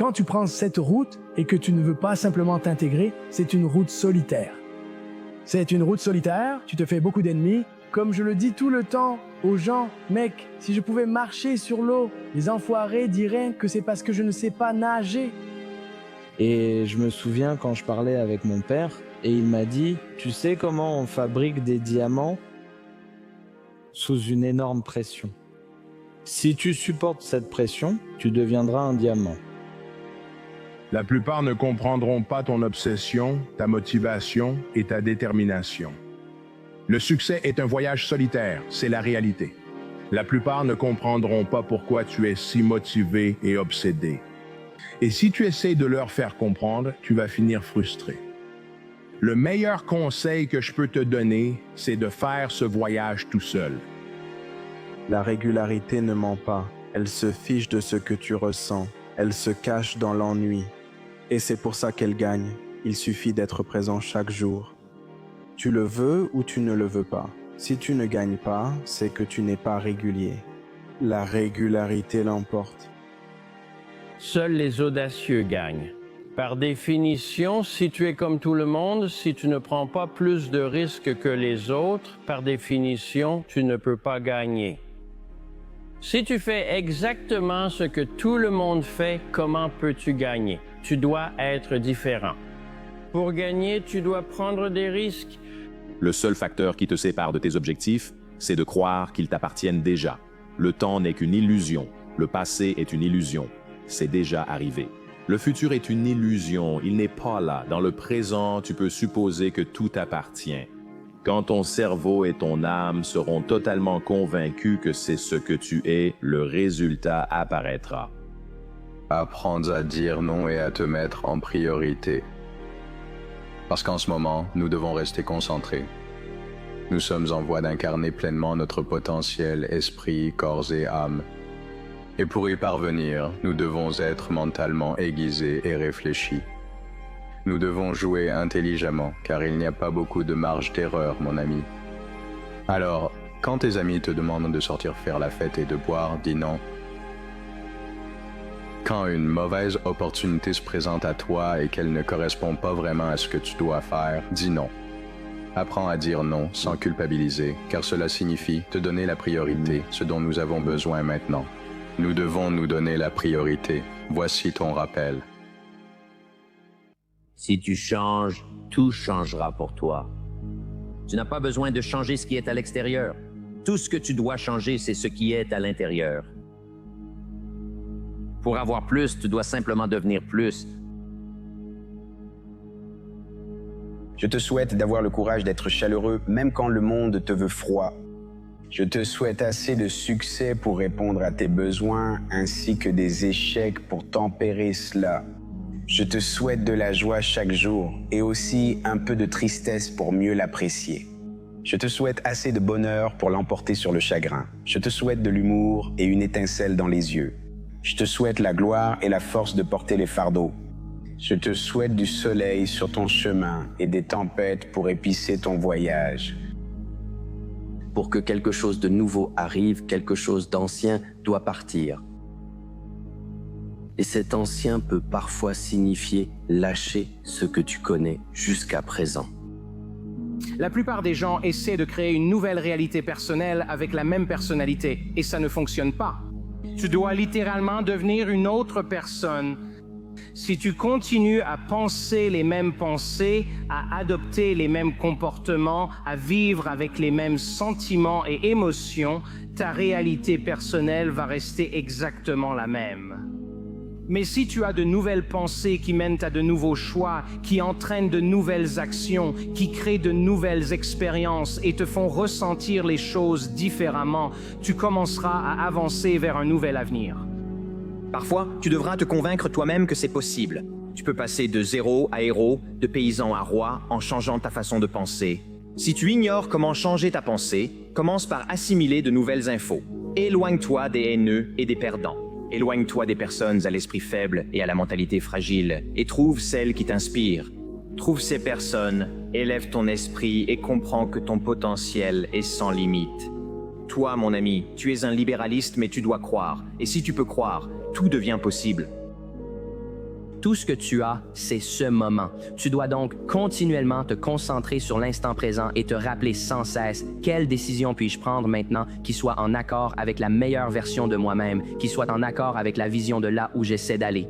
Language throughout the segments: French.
Quand tu prends cette route et que tu ne veux pas simplement t'intégrer, c'est une route solitaire. C'est une route solitaire, tu te fais beaucoup d'ennemis. Comme je le dis tout le temps aux gens, mec, si je pouvais marcher sur l'eau, les enfoirés diraient que c'est parce que je ne sais pas nager. Et je me souviens quand je parlais avec mon père, et il m'a dit, tu sais comment on fabrique des diamants? Sous une énorme pression. Si tu supportes cette pression, tu deviendras un diamant. La plupart ne comprendront pas ton obsession, ta motivation et ta détermination. Le succès est un voyage solitaire, c'est la réalité. La plupart ne comprendront pas pourquoi tu es si motivé et obsédé. Et si tu essaies de leur faire comprendre, tu vas finir frustré. Le meilleur conseil que je peux te donner, c'est de faire ce voyage tout seul. La régularité ne ment pas, elle se fiche de ce que tu ressens, elle se cache dans l'ennui. Et c'est pour ça qu'elle gagne, il suffit d'être présent chaque jour. Tu le veux ou tu ne le veux pas. Si tu ne gagnes pas, c'est que tu n'es pas régulier. La régularité l'emporte. Seuls les audacieux gagnent. Par définition, si tu es comme tout le monde, si tu ne prends pas plus de risques que les autres, par définition, tu ne peux pas gagner. Si tu fais exactement ce que tout le monde fait, comment peux-tu gagner? Tu dois être différent. Pour gagner, tu dois prendre des risques. Le seul facteur qui te sépare de tes objectifs, c'est de croire qu'ils t'appartiennent déjà. Le temps n'est qu'une illusion. Le passé est une illusion. C'est déjà arrivé. Le futur est une illusion, il n'est pas là. Dans le présent, tu peux supposer que tout t'appartient. Quand ton cerveau et ton âme seront totalement convaincus que c'est ce que tu es, le résultat apparaîtra. Apprendre à dire non et à te mettre en priorité. Parce qu'en ce moment, nous devons rester concentrés. Nous sommes en voie d'incarner pleinement notre potentiel, esprit, corps et âme. Et pour y parvenir, nous devons être mentalement aiguisés et réfléchis. Nous devons jouer intelligemment, car il n'y a pas beaucoup de marge d'erreur, mon ami. Alors, quand tes amis te demandent de sortir faire la fête et de boire, dis non. Quand une mauvaise opportunité se présente à toi et qu'elle ne correspond pas vraiment à ce que tu dois faire, dis non. Apprends à dire non sans culpabiliser, car cela signifie te donner la priorité, ce dont nous avons besoin maintenant. Nous devons nous donner la priorité. Voici ton rappel. Si tu changes, tout changera pour toi. Tu n'as pas besoin de changer ce qui est à l'extérieur. Tout ce que tu dois changer, c'est ce qui est à l'intérieur. Pour avoir plus, tu dois simplement devenir plus. Je te souhaite d'avoir le courage d'être chaleureux, même quand le monde te veut froid. Je te souhaite assez de succès pour répondre à tes besoins, ainsi que des échecs pour tempérer cela. Je te souhaite de la joie chaque jour, et aussi un peu de tristesse pour mieux l'apprécier. Je te souhaite assez de bonheur pour l'emporter sur le chagrin. Je te souhaite de l'humour et une étincelle dans les yeux. Je te souhaite la gloire et la force de porter les fardeaux. Je te souhaite du soleil sur ton chemin et des tempêtes pour épicer ton voyage. Pour que quelque chose de nouveau arrive, quelque chose d'ancien doit partir. Et cet ancien peut parfois signifier lâcher ce que tu connais jusqu'à présent. La plupart des gens essaient de créer une nouvelle réalité personnelle avec la même personnalité, et ça ne fonctionne pas. Tu dois littéralement devenir une autre personne. Si tu continues à penser les mêmes pensées, à adopter les mêmes comportements, à vivre avec les mêmes sentiments et émotions, ta réalité personnelle va rester exactement la même. Mais si tu as de nouvelles pensées qui mènent à de nouveaux choix, qui entraînent de nouvelles actions, qui créent de nouvelles expériences et te font ressentir les choses différemment, tu commenceras à avancer vers un nouvel avenir. Parfois, tu devras te convaincre toi-même que c'est possible. Tu peux passer de zéro à héros, de paysan à roi, en changeant ta façon de penser. Si tu ignores comment changer ta pensée, commence par assimiler de nouvelles infos. Éloigne-toi des haineux et des perdants. Éloigne-toi des personnes à l'esprit faible et à la mentalité fragile, et trouve celles qui t'inspirent. Trouve ces personnes, élève ton esprit et comprends que ton potentiel est sans limite. Toi, mon ami, tu es un libéraliste, mais tu dois croire. Et si tu peux croire, tout devient possible. Tout ce que tu as, c'est ce moment. Tu dois donc continuellement te concentrer sur l'instant présent et te rappeler sans cesse quelle décision puis-je prendre maintenant qui soit en accord avec la meilleure version de moi-même, qui soit en accord avec la vision de là où j'essaie d'aller.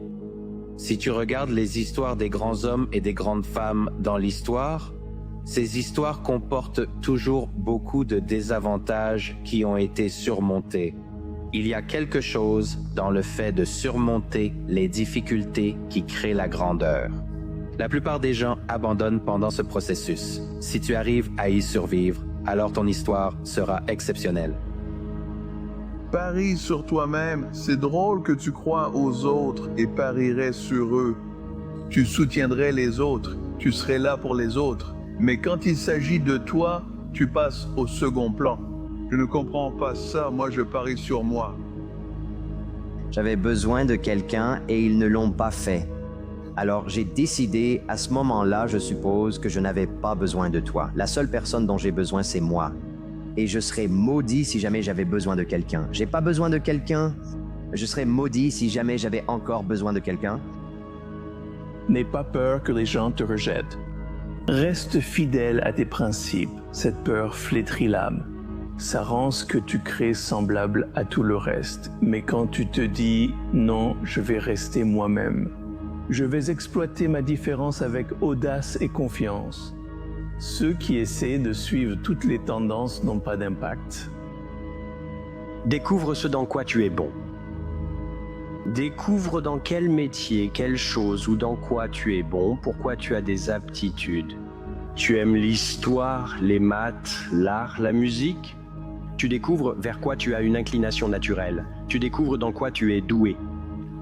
Si tu regardes les histoires des grands hommes et des grandes femmes dans l'histoire, ces histoires comportent toujours beaucoup de désavantages qui ont été surmontés. Il y a quelque chose dans le fait de surmonter les difficultés qui créent la grandeur. La plupart des gens abandonnent pendant ce processus. Si tu arrives à y survivre, alors ton histoire sera exceptionnelle. Parie sur toi-même. C'est drôle que tu crois aux autres et parierais sur eux. Tu soutiendrais les autres, tu serais là pour les autres. Mais quand il s'agit de toi, tu passes au second plan. Je ne comprends pas ça, moi je parie sur moi. J'avais besoin de quelqu'un et ils ne l'ont pas fait. Alors j'ai décidé, à ce moment-là, je suppose, que je n'avais pas besoin de toi. La seule personne dont j'ai besoin, c'est moi. Et je serais maudit si jamais j'avais besoin de quelqu'un. J'ai pas besoin de quelqu'un. Je serais maudit si jamais j'avais encore besoin de quelqu'un. N'aie pas peur que les gens te rejettent. Reste fidèle à tes principes. Cette peur flétrit l'âme. Ça rend ce que tu crées semblable à tout le reste. Mais quand tu te dis « Non, je vais rester moi-même. Je vais exploiter ma différence avec audace et confiance. » Ceux qui essaient de suivre toutes les tendances n'ont pas d'impact. Découvre ce dans quoi tu es bon. Découvre dans quel métier, quelle chose ou dans quoi tu es bon, pourquoi tu as des aptitudes. Tu aimes l'histoire, les maths, l'art, la musique? Tu découvres vers quoi tu as une inclination naturelle. Tu découvres dans quoi tu es doué.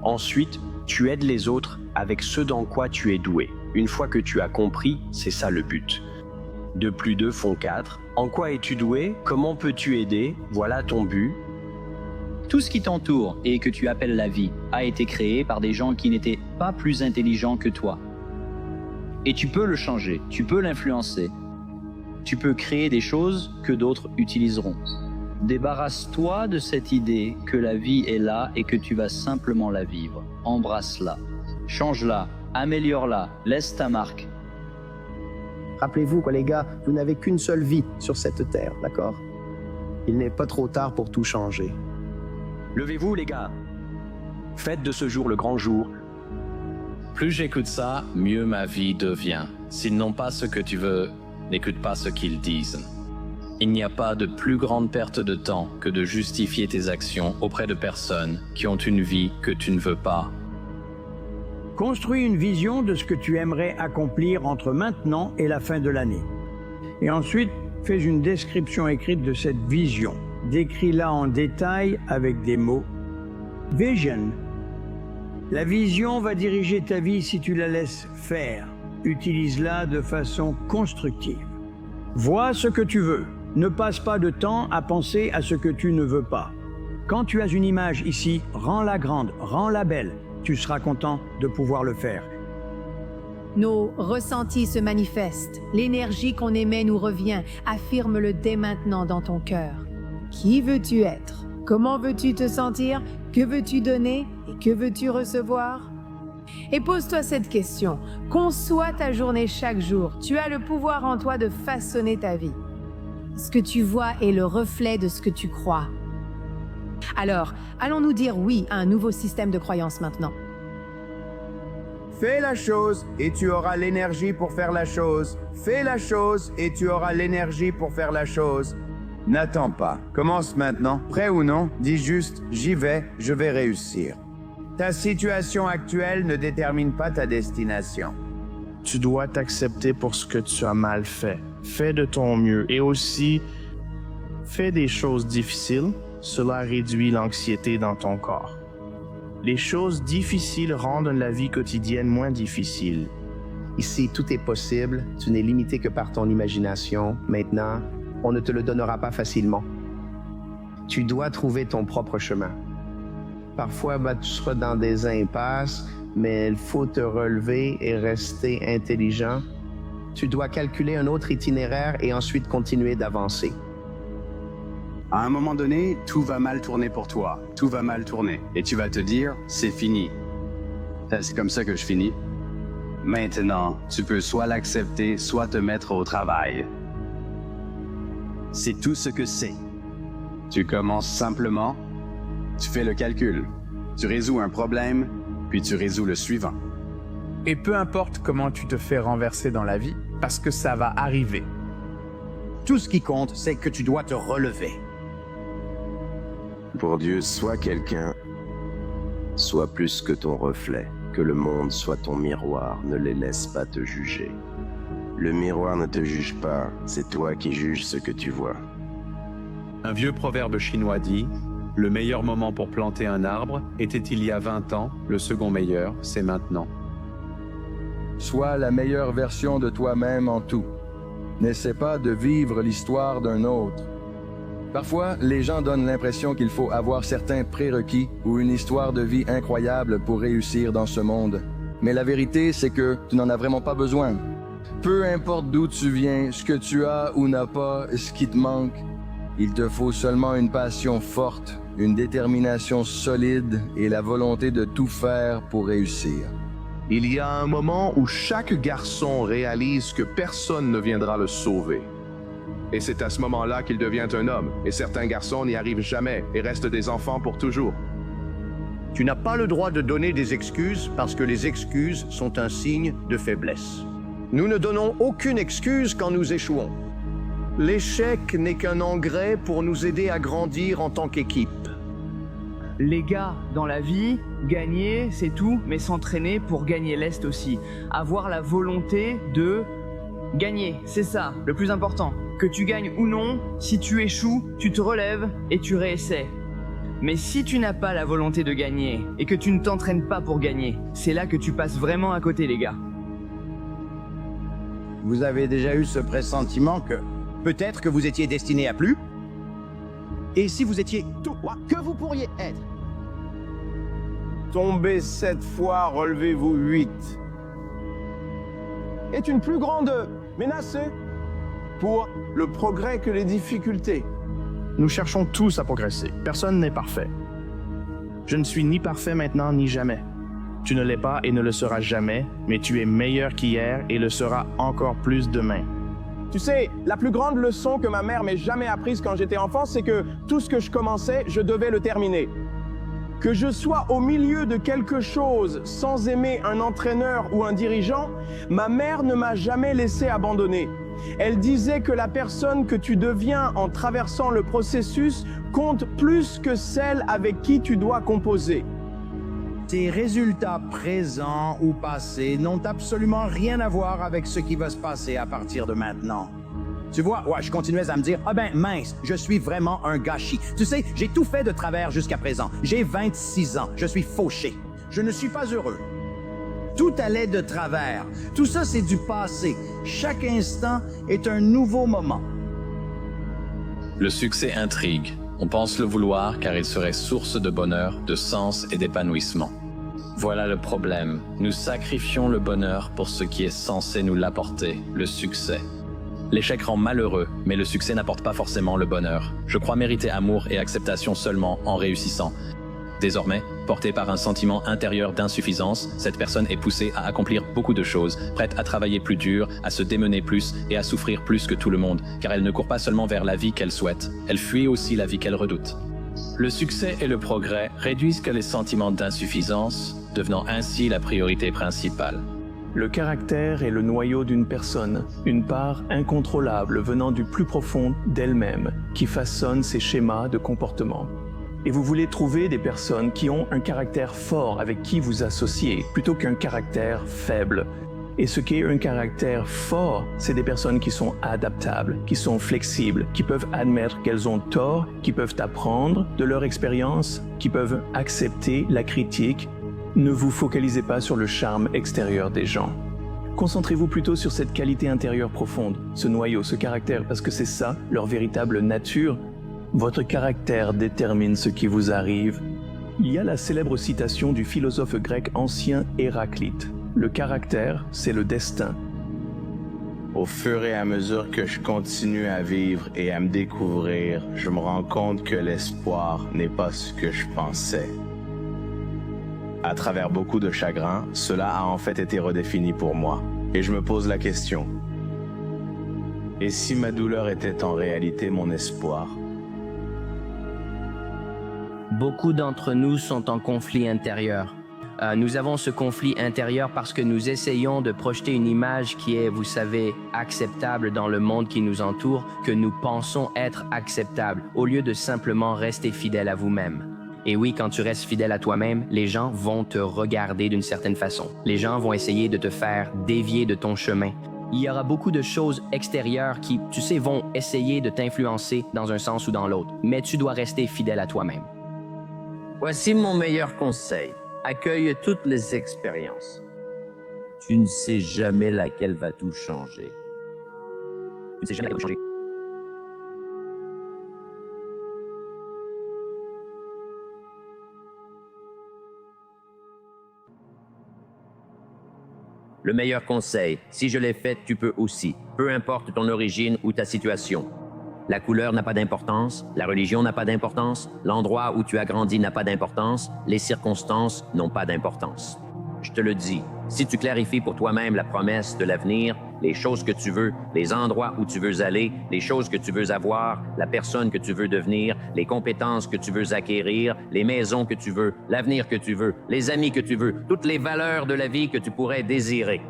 Ensuite, tu aides les autres avec ce dans quoi tu es doué. Une fois que tu as compris, c'est ça le but. 2 + 2 font 4. En quoi es-tu doué? Comment peux-tu aider? Voilà ton but. Tout ce qui t'entoure et que tu appelles la vie a été créé par des gens qui n'étaient pas plus intelligents que toi. Et tu peux le changer, tu peux l'influencer. Tu peux créer des choses que d'autres utiliseront. Débarrasse-toi de cette idée que la vie est là et que tu vas simplement la vivre. Embrasse-la, change-la, améliore-la, laisse ta marque. Rappelez-vous quoi les gars, vous n'avez qu'une seule vie sur cette terre, d'accord? Il n'est pas trop tard pour tout changer. Levez-vous les gars. Faites de ce jour le grand jour. Plus j'écoute ça, mieux ma vie devient. S'ils n'ont pas ce que tu veux, n'écoute pas ce qu'ils disent. Il n'y a pas de plus grande perte de temps que de justifier tes actions auprès de personnes qui ont une vie que tu ne veux pas. Construis une vision de ce que tu aimerais accomplir entre maintenant et la fin de l'année. Et ensuite, fais une description écrite de cette vision. Décris-la en détail avec des mots. Vision. La vision va diriger ta vie si tu la laisses faire. Utilise-la de façon constructive. Vois ce que tu veux. Ne passe pas de temps à penser à ce que tu ne veux pas. Quand tu as une image ici, rends-la grande, rends-la belle. Tu seras content de pouvoir le faire. Nos ressentis se manifestent. L'énergie qu'on émet nous revient. Affirme-le dès maintenant dans ton cœur. Qui veux-tu être? Comment veux-tu te sentir? Que veux-tu donner? Et que veux-tu recevoir? Et pose-toi cette question. Conçois ta journée chaque jour. Tu as le pouvoir en toi de façonner ta vie. Ce que tu vois est le reflet de ce que tu crois. Alors, allons-nous dire oui à un nouveau système de croyance maintenant? Fais la chose et tu auras l'énergie pour faire la chose. Fais la chose et tu auras l'énergie pour faire la chose. N'attends pas. Commence maintenant. Prêt ou non, dis juste « j'y vais, je vais réussir ». Ta situation actuelle ne détermine pas ta destination. Tu dois t'accepter pour ce que tu as mal fait. Fais de ton mieux et aussi fais des choses difficiles. Cela réduit l'anxiété dans ton corps. Les choses difficiles rendent la vie quotidienne moins difficile. Ici, tout est possible. Tu n'es limité que par ton imagination. Maintenant, on ne te le donnera pas facilement. Tu dois trouver ton propre chemin. Parfois, tu seras dans des impasses, mais il faut te relever et rester intelligent. Tu dois calculer un autre itinéraire et ensuite continuer d'avancer. À un moment donné, tout va mal tourner pour toi. Tout va mal tourner. Et tu vas te dire, c'est fini. C'est comme ça que je finis. Maintenant, tu peux soit l'accepter, soit te mettre au travail. C'est tout ce que c'est. Tu commences simplement, tu fais le calcul, tu résous un problème, puis tu résous le suivant. Et peu importe comment tu te fais renverser dans la vie, parce que ça va arriver. Tout ce qui compte, c'est que tu dois te relever. Pour Dieu, sois quelqu'un, sois plus que ton reflet, que le monde soit ton miroir, ne les laisse pas te juger. Le miroir ne te juge pas, c'est toi qui juges ce que tu vois. Un vieux proverbe chinois dit « Le meilleur moment pour planter un arbre était il y a 20 ans, le second meilleur, c'est maintenant. » Sois la meilleure version de toi-même en tout. N'essaie pas de vivre l'histoire d'un autre. Parfois, les gens donnent l'impression qu'il faut avoir certains prérequis ou une histoire de vie incroyable pour réussir dans ce monde. Mais la vérité, c'est que tu n'en as vraiment pas besoin. Peu importe d'où tu viens, ce que tu as ou n'as pas, ce qui te manque, il te faut seulement une passion forte, une détermination solide et la volonté de tout faire pour réussir. Il y a un moment où chaque garçon réalise que personne ne viendra le sauver. Et c'est à ce moment-là qu'il devient un homme, et certains garçons n'y arrivent jamais et restent des enfants pour toujours. Tu n'as pas le droit de donner des excuses parce que les excuses sont un signe de faiblesse. Nous ne donnons aucune excuse quand nous échouons. L'échec n'est qu'un engrais pour nous aider à grandir en tant qu'équipe. Les gars, dans la vie, gagner, c'est tout, mais s'entraîner pour gagner l'Est aussi. Avoir la volonté de gagner, c'est ça, le plus important. Que tu gagnes ou non, si tu échoues, tu te relèves et tu réessaies. Mais si tu n'as pas la volonté de gagner et que tu ne t'entraînes pas pour gagner, c'est là que tu passes vraiment à côté, les gars. Vous avez déjà eu ce pressentiment que peut-être que vous étiez destiné à plus? Et si vous étiez tout que vous pourriez être? Tombez 7 fois, relevez-vous 8. Est une plus grande menace pour le progrès que les difficultés. Nous cherchons tous à progresser. Personne n'est parfait. Je ne suis ni parfait maintenant ni jamais. Tu ne l'es pas et ne le seras jamais, mais tu es meilleur qu'hier et le seras encore plus demain. Tu sais, la plus grande leçon que ma mère m'ait jamais apprise quand j'étais enfant, c'est que tout ce que je commençais, je devais le terminer. Que je sois au milieu de quelque chose sans aimer un entraîneur ou un dirigeant, ma mère ne m'a jamais laissé abandonner. Elle disait que la personne que tu deviens en traversant le processus compte plus que celle avec qui tu dois composer. Tes résultats présents ou passés n'ont absolument rien à voir avec ce qui va se passer à partir de maintenant. Tu vois, je continuais à me dire, ah ben mince, je suis vraiment un gâchis. Tu sais, j'ai tout fait de travers jusqu'à présent. J'ai 26 ans, je suis fauché. Je ne suis pas heureux. Tout allait de travers. Tout ça, c'est du passé. Chaque instant est un nouveau moment. Le succès intrigue. On pense le vouloir car il serait source de bonheur, de sens et d'épanouissement. Voilà le problème. Nous sacrifions le bonheur pour ce qui est censé nous l'apporter, le succès. L'échec rend malheureux, mais le succès n'apporte pas forcément le bonheur. Je crois mériter amour et acceptation seulement en réussissant. Désormais, portée par un sentiment intérieur d'insuffisance, cette personne est poussée à accomplir beaucoup de choses, prête à travailler plus dur, à se démener plus et à souffrir plus que tout le monde, car elle ne court pas seulement vers la vie qu'elle souhaite, elle fuit aussi la vie qu'elle redoute. Le succès et le progrès réduisent que les sentiments d'insuffisance, devenant ainsi la priorité principale. Le caractère est le noyau d'une personne, une part incontrôlable venant du plus profond d'elle-même, qui façonne ses schémas de comportement. Et vous voulez trouver des personnes qui ont un caractère fort avec qui vous associer, plutôt qu'un caractère faible. Et ce qui est un caractère fort, c'est des personnes qui sont adaptables, qui sont flexibles, qui peuvent admettre qu'elles ont tort, qui peuvent apprendre de leur expérience, qui peuvent accepter la critique. Ne vous focalisez pas sur le charme extérieur des gens. Concentrez-vous plutôt sur cette qualité intérieure profonde, ce noyau, ce caractère, parce que c'est ça, leur véritable nature. Votre caractère détermine ce qui vous arrive. Il y a la célèbre citation du philosophe grec ancien Héraclite. Le caractère, c'est le destin. Au fur et à mesure que je continue à vivre et à me découvrir, je me rends compte que l'espoir n'est pas ce que je pensais. À travers beaucoup de chagrin, cela a en fait été redéfini pour moi. Et je me pose la question. Et si ma douleur était en réalité mon espoir? Beaucoup d'entre nous sont en conflit intérieur. Nous avons ce conflit intérieur parce que nous essayons de projeter une image qui est, vous savez, acceptable dans le monde qui nous entoure, que nous pensons être acceptable, au lieu de simplement rester fidèle à vous-même. Et oui, quand tu restes fidèle à toi-même, les gens vont te regarder d'une certaine façon. Les gens vont essayer de te faire dévier de ton chemin. Il y aura beaucoup de choses extérieures qui, tu sais, vont essayer de t'influencer dans un sens ou dans l'autre. Mais tu dois rester fidèle à toi-même. Voici mon meilleur conseil. Accueille toutes les expériences. Tu ne sais jamais laquelle va tout changer. Tu ne sais jamais laquelle va tout changer. Le meilleur conseil, si je l'ai fait, tu peux aussi. Peu importe ton origine ou ta situation. La couleur n'a pas d'importance, la religion n'a pas d'importance, l'endroit où tu as grandi n'a pas d'importance, les circonstances n'ont pas d'importance. Je te le dis, si tu clarifies pour toi-même la promesse de l'avenir, les choses que tu veux, les endroits où tu veux aller, les choses que tu veux avoir, la personne que tu veux devenir, les compétences que tu veux acquérir, les maisons que tu veux, l'avenir que tu veux, les amis que tu veux, toutes les valeurs de la vie que tu pourrais désirer.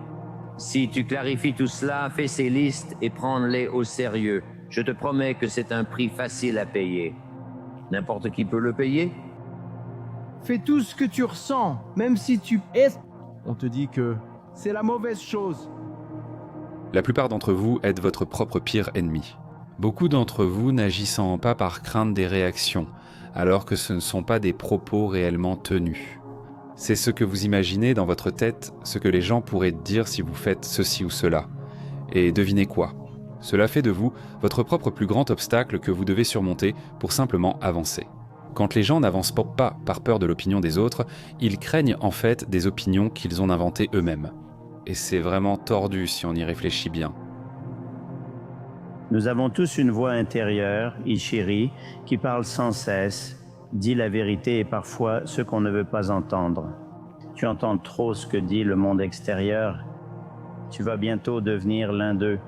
Si tu clarifies tout cela, fais ces listes et prends-les au sérieux. Je te promets que c'est un prix facile à payer. N'importe qui peut le payer. Fais tout ce que tu ressens, même si tu es... On te dit que... C'est la mauvaise chose. La plupart d'entre vous êtes votre propre pire ennemi. Beaucoup d'entre vous n'agissant pas par crainte des réactions, alors que ce ne sont pas des propos réellement tenus. C'est ce que vous imaginez dans votre tête, ce que les gens pourraient dire si vous faites ceci ou cela. Et devinez quoi ? Cela fait de vous votre propre plus grand obstacle que vous devez surmonter pour simplement avancer. Quand les gens n'avancent pas par peur de l'opinion des autres, ils craignent en fait des opinions qu'ils ont inventées eux-mêmes. Et c'est vraiment tordu si on y réfléchit bien. Nous avons tous une voix intérieure, Ichiri, qui parle sans cesse, dit la vérité et parfois ce qu'on ne veut pas entendre. Tu entends trop ce que dit le monde extérieur. Tu vas bientôt devenir l'un d'eux.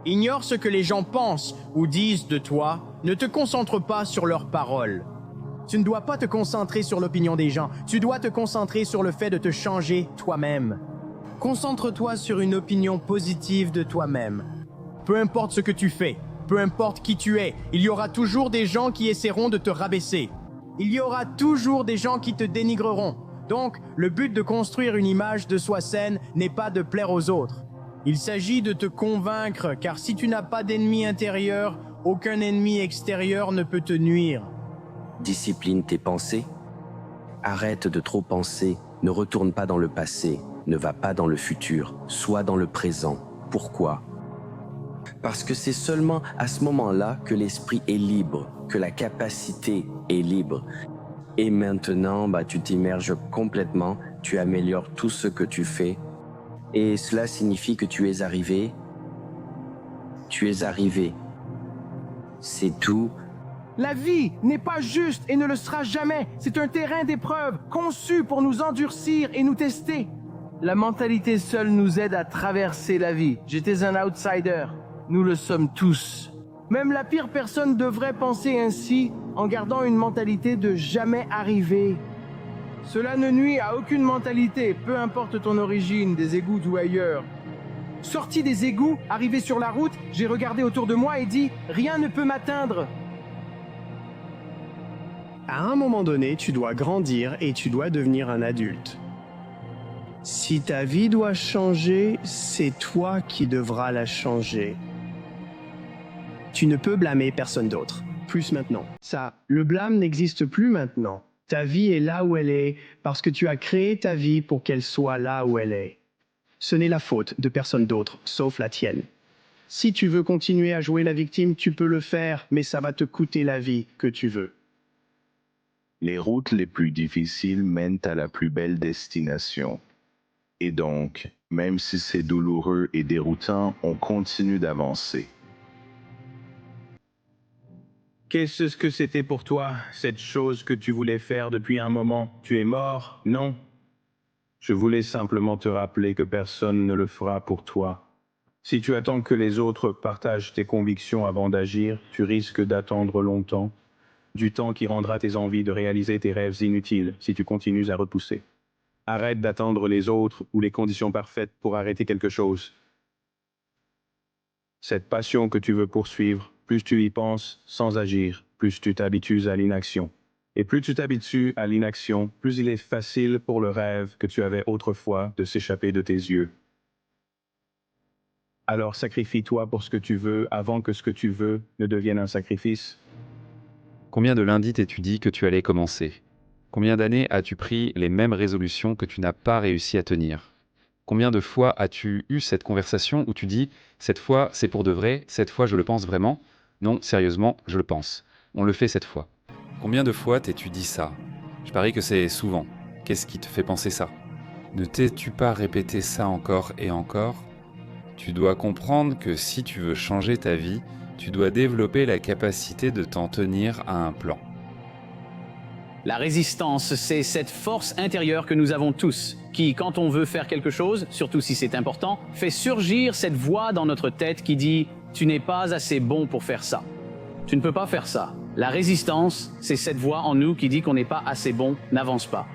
Ignore ce que les gens pensent ou disent de toi. Ne te concentre pas sur leurs paroles. Tu ne dois pas te concentrer sur l'opinion des gens. Tu dois te concentrer sur le fait de te changer toi-même. Concentre-toi sur une opinion positive de toi-même. Peu importe ce que tu fais, peu importe qui tu es, il y aura toujours des gens qui essaieront de te rabaisser. Il y aura toujours des gens qui te dénigreront. Donc, le but de construire une image de soi saine n'est pas de plaire aux autres. Il s'agit de te convaincre, car si tu n'as pas d'ennemi intérieur, aucun ennemi extérieur ne peut te nuire. Discipline tes pensées. Arrête de trop penser. Ne retourne pas dans le passé. Ne va pas dans le futur. Sois dans le présent. Pourquoi ? Parce que c'est seulement à ce moment-là que l'esprit est libre, que la capacité est libre. Et maintenant, tu t'immerges complètement, tu améliores tout ce que tu fais. Et cela signifie que tu es arrivé. Tu es arrivé. C'est tout. La vie n'est pas juste et ne le sera jamais. C'est un terrain d'épreuve conçu pour nous endurcir et nous tester. La mentalité seule nous aide à traverser la vie. J'étais un outsider. Nous le sommes tous. Même la pire personne devrait penser ainsi en gardant une mentalité de jamais arriver. Cela ne nuit à aucune mentalité, peu importe ton origine, des égouts ou ailleurs. Sorti des égouts, arrivé sur la route, j'ai regardé autour de moi et dit « Rien ne peut m'atteindre ». À un moment donné, tu dois grandir et tu dois devenir un adulte. Si ta vie doit changer, c'est toi qui devras la changer. Tu ne peux blâmer personne d'autre, plus maintenant. Le blâme n'existe plus maintenant. Ta vie est là où elle est parce que tu as créé ta vie pour qu'elle soit là où elle est. Ce n'est la faute de personne d'autre, sauf la tienne. Si tu veux continuer à jouer la victime, tu peux le faire, mais ça va te coûter la vie que tu veux. Les routes les plus difficiles mènent à la plus belle destination. Et donc, même si c'est douloureux et déroutant, on continue d'avancer. Qu'est-ce que c'était pour toi, cette chose que tu voulais faire depuis un moment? Tu es mort? Non. Je voulais simplement te rappeler que personne ne le fera pour toi. Si tu attends que les autres partagent tes convictions avant d'agir, tu risques d'attendre longtemps. Du temps qui rendra tes envies de réaliser tes rêves inutiles si tu continues à repousser. Arrête d'attendre les autres ou les conditions parfaites pour arrêter quelque chose. Cette passion que tu veux poursuivre, plus tu y penses sans agir, plus tu t'habitues à l'inaction. Et plus tu t'habitues à l'inaction, plus il est facile pour le rêve que tu avais autrefois de s'échapper de tes yeux. Alors sacrifie-toi pour ce que tu veux avant que ce que tu veux ne devienne un sacrifice. Combien de lundis t'es-tu dit que tu allais commencer? Combien d'années as-tu pris les mêmes résolutions que tu n'as pas réussi à tenir? Combien de fois as-tu eu cette conversation où tu dis « cette fois c'est pour de vrai, cette fois je le pense vraiment, non sérieusement je le pense, on le fait cette fois ». Combien de fois t'es-tu dit ça? Je parie que c'est souvent. Qu'est-ce qui te fait penser ça? Ne t'es-tu pas répété ça encore et encore? Tu dois comprendre que si tu veux changer ta vie, tu dois développer la capacité de t'en tenir à un plan. La résistance, c'est cette force intérieure que nous avons tous, qui, quand on veut faire quelque chose, surtout si c'est important, fait surgir cette voix dans notre tête qui dit « Tu n'es pas assez bon pour faire ça. Tu ne peux pas faire ça. » La résistance, c'est cette voix en nous qui dit qu'on n'est pas assez bon, n'avance pas.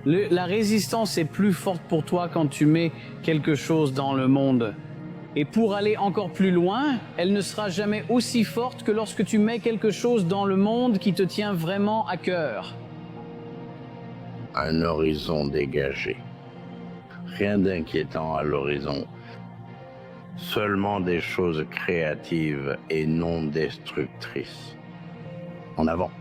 La résistance est plus forte pour toi quand tu mets quelque chose dans le monde. Et pour aller encore plus loin, elle ne sera jamais aussi forte que lorsque tu mets quelque chose dans le monde qui te tient vraiment à cœur. Un horizon dégagé. Rien d'inquiétant à l'horizon. Seulement des choses créatives et non destructrices. En avant.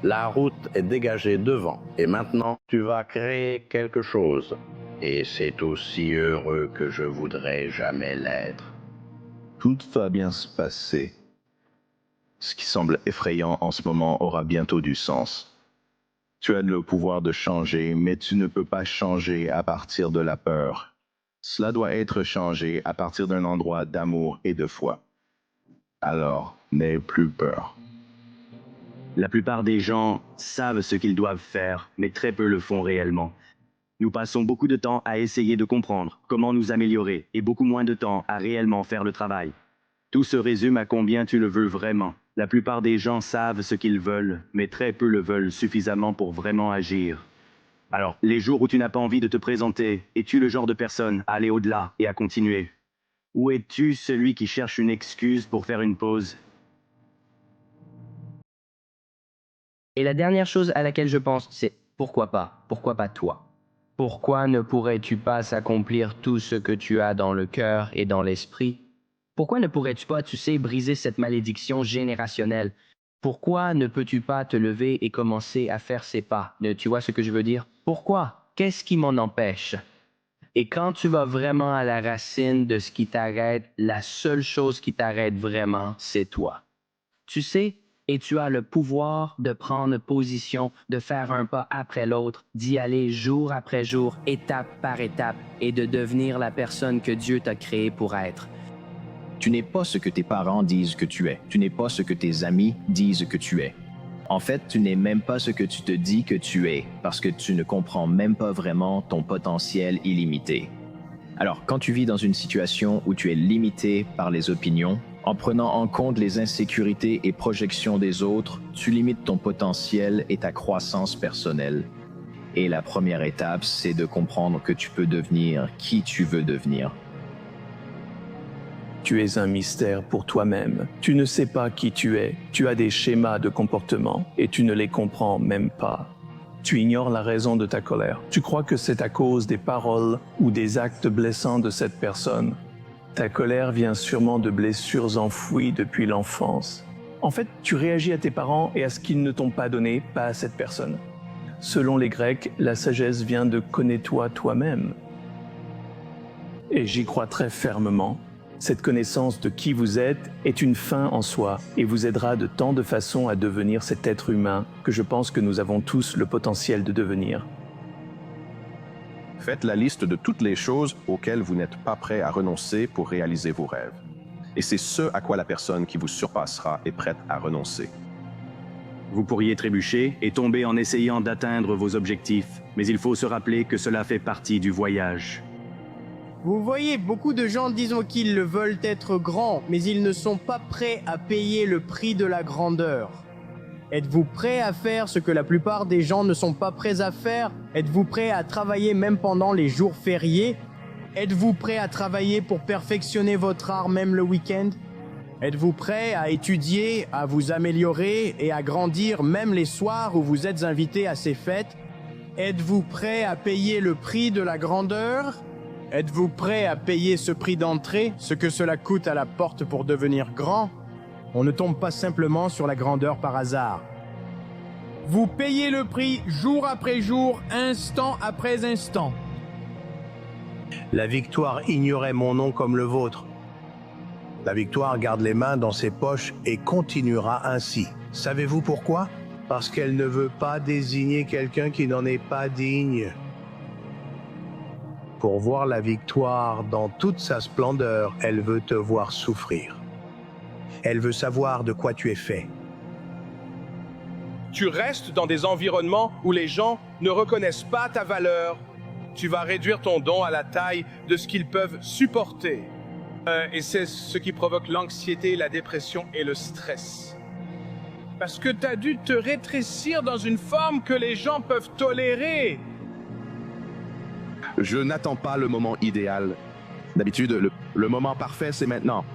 La route est dégagée devant et maintenant tu vas créer quelque chose. Et c'est aussi heureux que je voudrais jamais l'être. Tout va bien se passer. Ce qui semble effrayant en ce moment aura bientôt du sens. Tu as le pouvoir de changer, mais tu ne peux pas changer à partir de la peur. Cela doit être changé à partir d'un endroit d'amour et de foi. Alors, n'aie plus peur. La plupart des gens savent ce qu'ils doivent faire, mais très peu le font réellement. Nous passons beaucoup de temps à essayer de comprendre comment nous améliorer et beaucoup moins de temps à réellement faire le travail. Tout se résume à combien tu le veux vraiment. La plupart des gens savent ce qu'ils veulent, mais très peu le veulent suffisamment pour vraiment agir. Alors, les jours où tu n'as pas envie de te présenter, es-tu le genre de personne à aller au-delà et à continuer? Ou es-tu celui qui cherche une excuse pour faire une pause? Et la dernière chose à laquelle je pense, c'est pourquoi pas? Pourquoi pas toi? Pourquoi ne pourrais-tu pas accomplir tout ce que tu as dans le cœur et dans l'esprit? Pourquoi ne pourrais-tu pas, tu sais, briser cette malédiction générationnelle? Pourquoi ne peux-tu pas te lever et commencer à faire ces pas? Tu vois ce que je veux dire? Pourquoi? Qu'est-ce qui m'en empêche? Et quand tu vas vraiment à la racine de ce qui t'arrête, la seule chose qui t'arrête vraiment, c'est toi. Tu sais, et tu as le pouvoir de prendre position, de faire un pas après l'autre, d'y aller jour après jour, étape par étape, et de devenir la personne que Dieu t'a créée pour être. Tu n'es pas ce que tes parents disent que tu es. Tu n'es pas ce que tes amis disent que tu es. En fait, tu n'es même pas ce que tu te dis que tu es, parce que tu ne comprends même pas vraiment ton potentiel illimité. Alors, quand tu vis dans une situation où tu es limité par les opinions, en prenant en compte les insécurités et projections des autres, tu limites ton potentiel et ta croissance personnelle. Et la première étape, c'est de comprendre que tu peux devenir qui tu veux devenir. Tu es un mystère pour toi-même. Tu ne sais pas qui tu es. Tu as des schémas de comportement et tu ne les comprends même pas. Tu ignores la raison de ta colère. Tu crois que c'est à cause des paroles ou des actes blessants de cette personne. Ta colère vient sûrement de blessures enfouies depuis l'enfance. En fait, tu réagis à tes parents et à ce qu'ils ne t'ont pas donné, pas à cette personne. Selon les Grecs, la sagesse vient de « connais-toi toi-même ». Et j'y crois très fermement. Cette connaissance de qui vous êtes est une fin en soi et vous aidera de tant de façons à devenir cet être humain que je pense que nous avons tous le potentiel de devenir. Faites la liste de toutes les choses auxquelles vous n'êtes pas prêt à renoncer pour réaliser vos rêves. Et c'est ce à quoi la personne qui vous surpassera est prête à renoncer. Vous pourriez trébucher et tomber en essayant d'atteindre vos objectifs, mais il faut se rappeler que cela fait partie du voyage. Vous voyez, beaucoup de gens disent qu'ils veulent être grands, mais ils ne sont pas prêts à payer le prix de la grandeur. Êtes-vous prêt à faire ce que la plupart des gens ne sont pas prêts à faire? Êtes-vous prêt à travailler même pendant les jours fériés? Êtes-vous prêt à travailler pour perfectionner votre art même le week-end? Êtes-vous prêt à étudier, à vous améliorer et à grandir même les soirs où vous êtes invité à ces fêtes? Êtes-vous prêt à payer le prix de la grandeur? Êtes-vous prêt à payer ce prix d'entrée, ce que cela coûte à la porte pour devenir grand? On ne tombe pas simplement sur la grandeur par hasard. Vous payez le prix jour après jour, instant après instant. La victoire ignorait mon nom comme le vôtre. La victoire garde les mains dans ses poches et continuera ainsi. Savez-vous pourquoi? Parce qu'elle ne veut pas désigner quelqu'un qui n'en est pas digne. Pour voir la victoire dans toute sa splendeur, elle veut te voir souffrir. Elle veut savoir de quoi tu es fait. Tu restes dans des environnements où les gens ne reconnaissent pas ta valeur. Tu vas réduire ton don à la taille de ce qu'ils peuvent supporter. Et c'est ce qui provoque l'anxiété, la dépression et le stress. Parce que tu as dû te rétrécir dans une forme que les gens peuvent tolérer. Je n'attends pas le moment idéal. D'habitude, le moment parfait, c'est maintenant.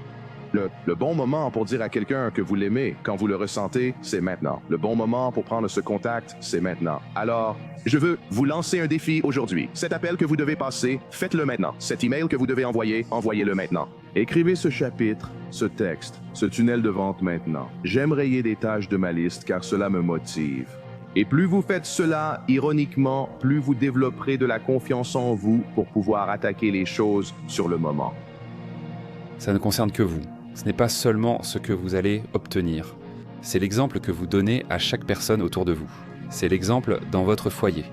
Le bon moment pour dire à quelqu'un que vous l'aimez, quand vous le ressentez, c'est maintenant. Le bon moment pour prendre ce contact, c'est maintenant. Alors, je veux vous lancer un défi aujourd'hui. Cet appel que vous devez passer, faites-le maintenant. Cet email que vous devez envoyer, envoyez-le maintenant. Écrivez ce chapitre, ce texte, ce tunnel de vente maintenant. J'aime rayer des tâches de ma liste car cela me motive. Et plus vous faites cela, ironiquement, plus vous développerez de la confiance en vous pour pouvoir attaquer les choses sur le moment. Ça ne concerne que vous. Ce n'est pas seulement ce que vous allez obtenir. C'est l'exemple que vous donnez à chaque personne autour de vous. C'est l'exemple dans votre foyer.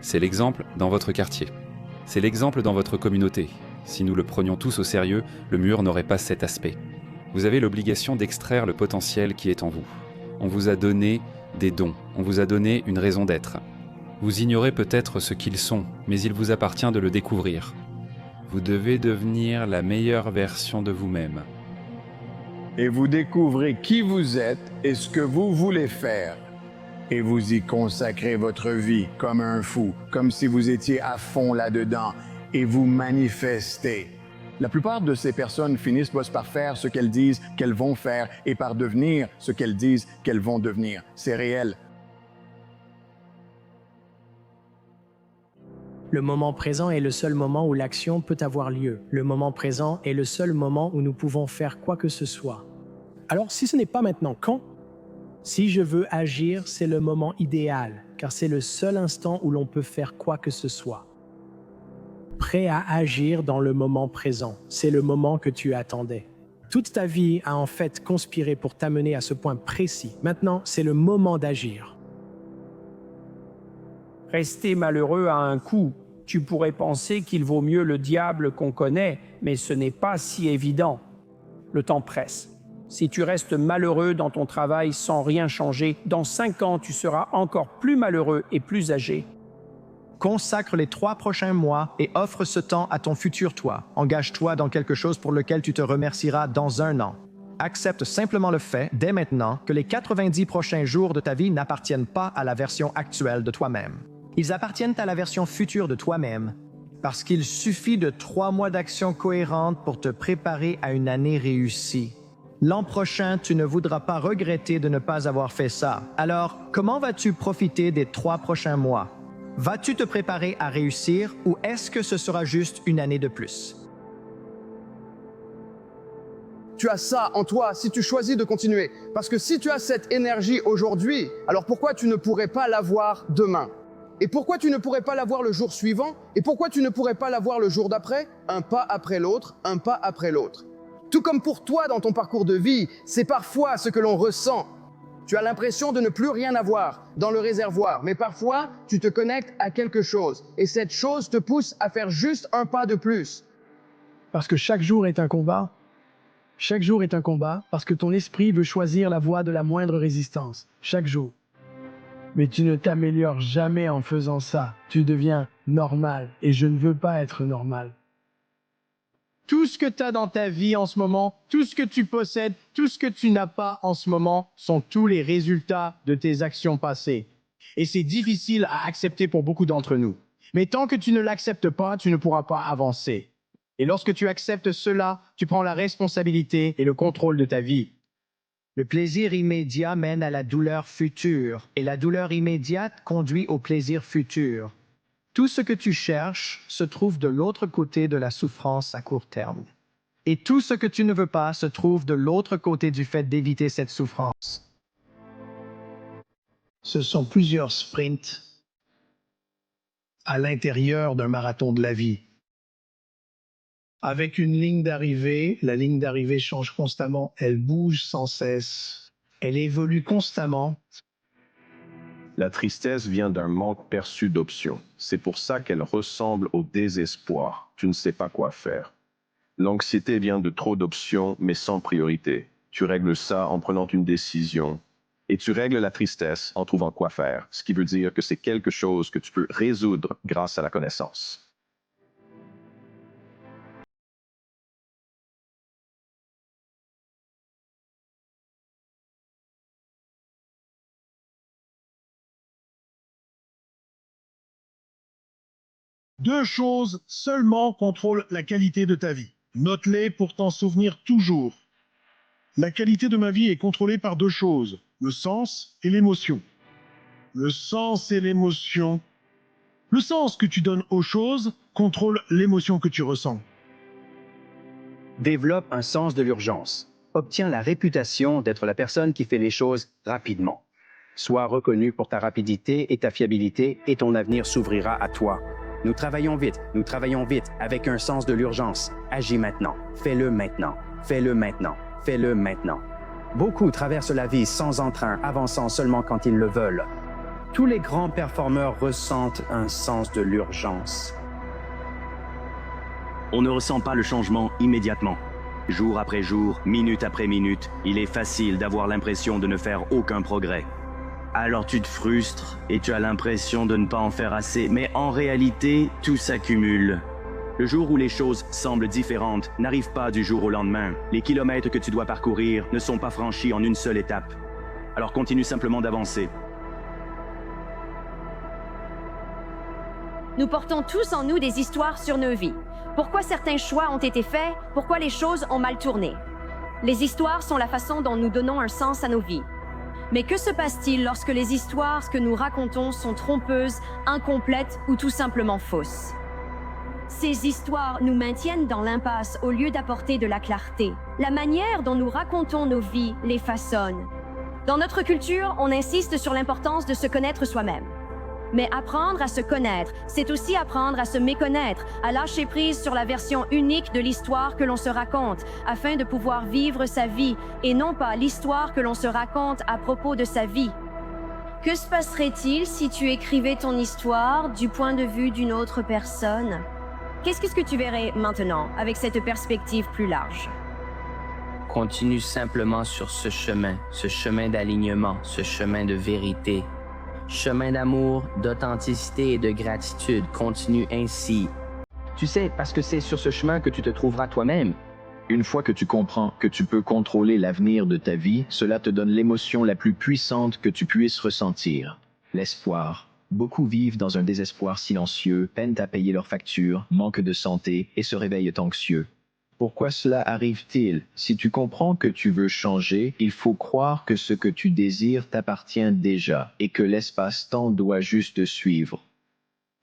C'est l'exemple dans votre quartier. C'est l'exemple dans votre communauté. Si nous le prenions tous au sérieux, le mur n'aurait pas cet aspect. Vous avez l'obligation d'extraire le potentiel qui est en vous. On vous a donné des dons. On vous a donné une raison d'être. Vous ignorez peut-être ce qu'ils sont, mais il vous appartient de le découvrir. Vous devez devenir la meilleure version de vous-même. Et vous découvrez qui vous êtes et ce que vous voulez faire. Et vous y consacrez votre vie comme un fou, comme si vous étiez à fond là-dedans, et vous manifestez. La plupart de ces personnes finissent par faire ce qu'elles disent qu'elles vont faire et par devenir ce qu'elles disent qu'elles vont devenir. C'est réel. Le moment présent est le seul moment où l'action peut avoir lieu. Le moment présent est le seul moment où nous pouvons faire quoi que ce soit. Alors, si ce n'est pas maintenant, quand? Si je veux agir, c'est le moment idéal, car c'est le seul instant où l'on peut faire quoi que ce soit. Prêt à agir dans le moment présent, c'est le moment que tu attendais. Toute ta vie a en fait conspiré pour t'amener à ce point précis. Maintenant, c'est le moment d'agir. Rester malheureux a un coût. Tu pourrais penser qu'il vaut mieux le diable qu'on connaît, mais ce n'est pas si évident. Le temps presse. Si tu restes malheureux dans ton travail sans rien changer, dans 5 ans, tu seras encore plus malheureux et plus âgé. Consacre les 3 prochains mois et offre ce temps à ton futur toi. Engage-toi dans quelque chose pour lequel tu te remercieras dans 1 an. Accepte simplement le fait, dès maintenant, que les 90 prochains jours de ta vie n'appartiennent pas à la version actuelle de toi-même. Ils appartiennent à la version future de toi-même, parce qu'il suffit de 3 mois d'action cohérente pour te préparer à une année réussie. L'an prochain, tu ne voudras pas regretter de ne pas avoir fait ça. Alors, comment vas-tu profiter des 3 prochains mois? Vas-tu te préparer à réussir ou est-ce que ce sera juste une année de plus? Tu as ça en toi si tu choisis de continuer. Parce que si tu as cette énergie aujourd'hui, alors pourquoi tu ne pourrais pas l'avoir demain? Et pourquoi tu ne pourrais pas l'avoir le jour suivant? Et pourquoi tu ne pourrais pas l'avoir le jour d'après? Un pas après l'autre, un pas après l'autre. Tout comme pour toi dans ton parcours de vie, c'est parfois ce que l'on ressent. Tu as l'impression de ne plus rien avoir dans le réservoir, mais parfois, tu te connectes à quelque chose et cette chose te pousse à faire juste un pas de plus. Parce que chaque jour est un combat. Chaque jour est un combat parce que ton esprit veut choisir la voie de la moindre résistance. Chaque jour. Mais tu ne t'améliores jamais en faisant ça. Tu deviens normal. Et je ne veux pas être normal. Tout ce que tu as dans ta vie en ce moment, tout ce que tu possèdes, tout ce que tu n'as pas en ce moment sont tous les résultats de tes actions passées. Et c'est difficile à accepter pour beaucoup d'entre nous. Mais tant que tu ne l'acceptes pas, tu ne pourras pas avancer. Et lorsque tu acceptes cela, tu prends la responsabilité et le contrôle de ta vie. Le plaisir immédiat mène à la douleur future, et la douleur immédiate conduit au plaisir futur. Tout ce que tu cherches se trouve de l'autre côté de la souffrance à court terme. Et tout ce que tu ne veux pas se trouve de l'autre côté du fait d'éviter cette souffrance. Ce sont plusieurs sprints à l'intérieur d'un marathon de la vie. Avec une ligne d'arrivée, la ligne d'arrivée change constamment, elle bouge sans cesse, elle évolue constamment. La tristesse vient d'un manque perçu d'options. C'est pour ça qu'elle ressemble au désespoir. Tu ne sais pas quoi faire. L'anxiété vient de trop d'options, mais sans priorité. Tu règles ça en prenant une décision. Et tu règles la tristesse en trouvant quoi faire, ce qui veut dire que c'est quelque chose que tu peux résoudre grâce à la connaissance. Deux choses seulement contrôlent la qualité de ta vie. Note-les pour t'en souvenir toujours. La qualité de ma vie est contrôlée par deux choses, le sens et l'émotion. Le sens et l'émotion. Le sens que tu donnes aux choses contrôle l'émotion que tu ressens. Développe un sens de l'urgence. Obtiens la réputation d'être la personne qui fait les choses rapidement. Sois reconnu pour ta rapidité et ta fiabilité et ton avenir s'ouvrira à toi. Nous travaillons vite, avec un sens de l'urgence. Agis maintenant, fais-le maintenant, fais-le maintenant, fais-le maintenant. Beaucoup traversent la vie sans entrain, avançant seulement quand ils le veulent. Tous les grands performeurs ressentent un sens de l'urgence. On ne ressent pas le changement immédiatement. Jour après jour, minute après minute, il est facile d'avoir l'impression de ne faire aucun progrès. Alors tu te frustres et tu as l'impression de ne pas en faire assez, mais en réalité, tout s'accumule. Le jour où les choses semblent différentes n'arrive pas du jour au lendemain. Les kilomètres que tu dois parcourir ne sont pas franchis en une seule étape. Alors continue simplement d'avancer. Nous portons tous en nous des histoires sur nos vies. Pourquoi certains choix ont été faits, pourquoi les choses ont mal tourné. Les histoires sont la façon dont nous donnons un sens à nos vies. Mais que se passe-t-il lorsque les histoires que nous racontons sont trompeuses, incomplètes ou tout simplement fausses? Ces histoires nous maintiennent dans l'impasse au lieu d'apporter de la clarté. La manière dont nous racontons nos vies les façonne. Dans notre culture, on insiste sur l'importance de se connaître soi-même. Mais apprendre à se connaître, c'est aussi apprendre à se méconnaître, à lâcher prise sur la version unique de l'histoire que l'on se raconte, afin de pouvoir vivre sa vie, et non pas l'histoire que l'on se raconte à propos de sa vie. Que se passerait-il si tu écrivais ton histoire du point de vue d'une autre personne? Qu'est-ce que tu verrais maintenant, avec cette perspective plus large? Continue simplement sur ce chemin d'alignement, ce chemin de vérité. Chemin d'amour, d'authenticité et de gratitude. Continue ainsi. Tu sais, parce que c'est sur ce chemin que tu te trouveras toi-même. Une fois que tu comprends que tu peux contrôler l'avenir de ta vie, cela te donne l'émotion la plus puissante que tu puisses ressentir. L'espoir. Beaucoup vivent dans un désespoir silencieux, peinent à payer leurs factures, manquent de santé et se réveillent anxieux. Pourquoi cela arrive-t-il? Si tu comprends que tu veux changer, il faut croire que ce que tu désires t'appartient déjà et que l'espace-temps doit juste suivre.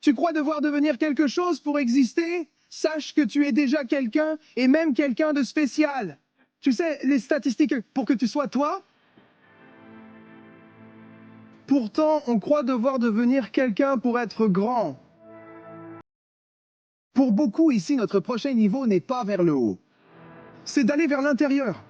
Tu crois devoir devenir quelque chose pour exister? Sache que tu es déjà quelqu'un et même quelqu'un de spécial. Tu sais, les statistiques pour que tu sois toi? Pourtant, on croit devoir devenir quelqu'un pour être grand. Pour beaucoup ici, notre prochain niveau n'est pas vers le haut. C'est d'aller vers l'intérieur.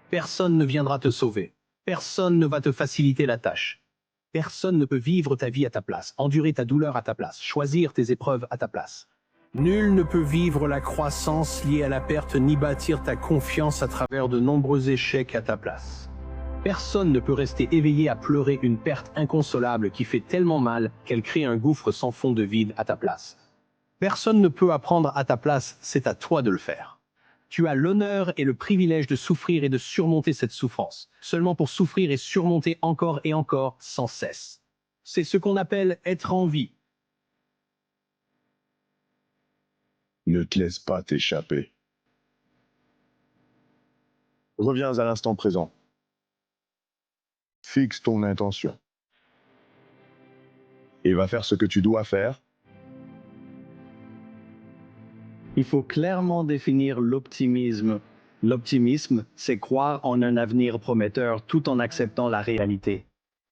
Personne ne viendra te sauver. Personne ne va te faciliter la tâche. Personne ne peut vivre ta vie à ta place, endurer ta douleur à ta place, choisir tes épreuves à ta place. Nul ne peut vivre la croissance liée à la perte ni bâtir ta confiance à travers de nombreux échecs à ta place. Personne ne peut rester éveillé à pleurer une perte inconsolable qui fait tellement mal qu'elle crée un gouffre sans fond de vide à ta place. Personne ne peut apprendre à ta place, c'est à toi de le faire. Tu as l'honneur et le privilège de souffrir et de surmonter cette souffrance, seulement pour souffrir et surmonter encore et encore sans cesse. C'est ce qu'on appelle être en vie. Ne te laisse pas t'échapper. Reviens à l'instant présent. Fixe ton intention. Et va faire ce que tu dois faire. Il faut clairement définir l'optimisme. L'optimisme, c'est croire en un avenir prometteur tout en acceptant la réalité.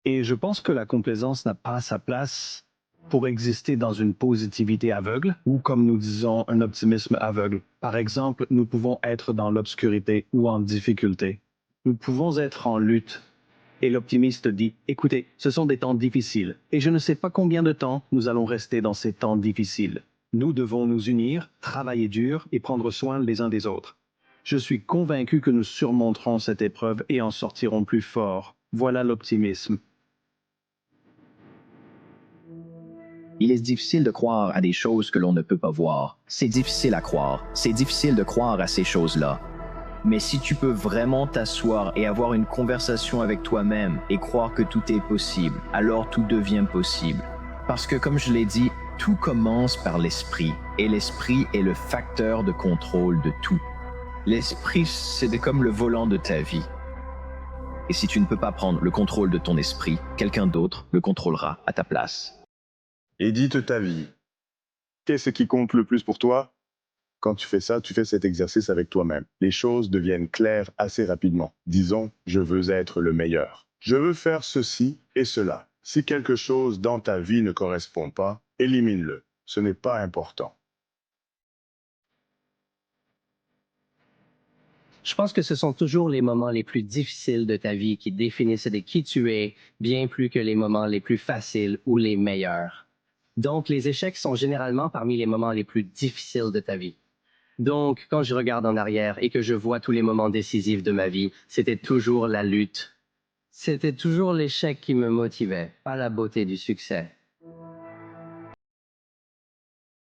Et je pense que la complaisance n'a pas sa place pour exister dans une positivité aveugle ou, comme nous disons, un optimisme aveugle. Par exemple, nous pouvons être dans l'obscurité ou en difficulté. Nous pouvons être en lutte. Et l'optimiste dit, écoutez, ce sont des temps difficiles, et je ne sais pas combien de temps nous allons rester dans ces temps difficiles. Nous devons nous unir, travailler dur et prendre soin les uns des autres. Je suis convaincu que nous surmonterons cette épreuve et en sortirons plus forts. Voilà l'optimisme. Il est difficile de croire à des choses que l'on ne peut pas voir. C'est difficile à croire. C'est difficile de croire à ces choses-là. Mais si tu peux vraiment t'asseoir et avoir une conversation avec toi-même et croire que tout est possible, alors tout devient possible. Parce que, comme je l'ai dit, tout commence par l'esprit. Et l'esprit est le facteur de contrôle de tout. L'esprit, c'est comme le volant de ta vie. Et si tu ne peux pas prendre le contrôle de ton esprit, quelqu'un d'autre le contrôlera à ta place. Édite ta vie. Qu'est-ce qui compte le plus pour toi? Quand tu fais ça, tu fais cet exercice avec toi-même. Les choses deviennent claires assez rapidement. Disons, je veux être le meilleur. Je veux faire ceci et cela. Si quelque chose dans ta vie ne correspond pas, élimine-le. Ce n'est pas important. Je pense que ce sont toujours les moments les plus difficiles de ta vie qui définissent de qui tu es, bien plus que les moments les plus faciles ou les meilleurs. Donc, les échecs sont généralement parmi les moments les plus difficiles de ta vie. Donc, quand je regarde en arrière et que je vois tous les moments décisifs de ma vie, c'était toujours la lutte. C'était toujours l'échec qui me motivait, pas la beauté du succès.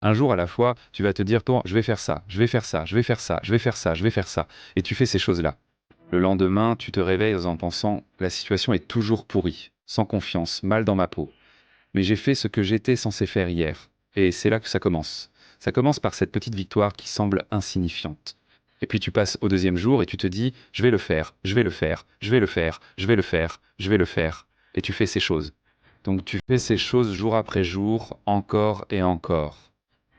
Un jour à la fois, tu vas te dire, toi, je vais faire ça, je vais faire ça, je vais faire ça, je vais faire ça, je vais faire ça, et tu fais ces choses-là. Le lendemain, tu te réveilles en pensant, la situation est toujours pourrie, sans confiance, mal dans ma peau. Mais j'ai fait ce que j'étais censé faire hier, et c'est là que ça commence. Ça commence par cette petite victoire qui semble insignifiante. Et puis tu passes au deuxième jour et tu te dis, je vais le faire, je vais le faire, je vais le faire, je vais le faire, je vais le faire. Et tu fais ces choses. Donc tu fais ces choses jour après jour, encore et encore.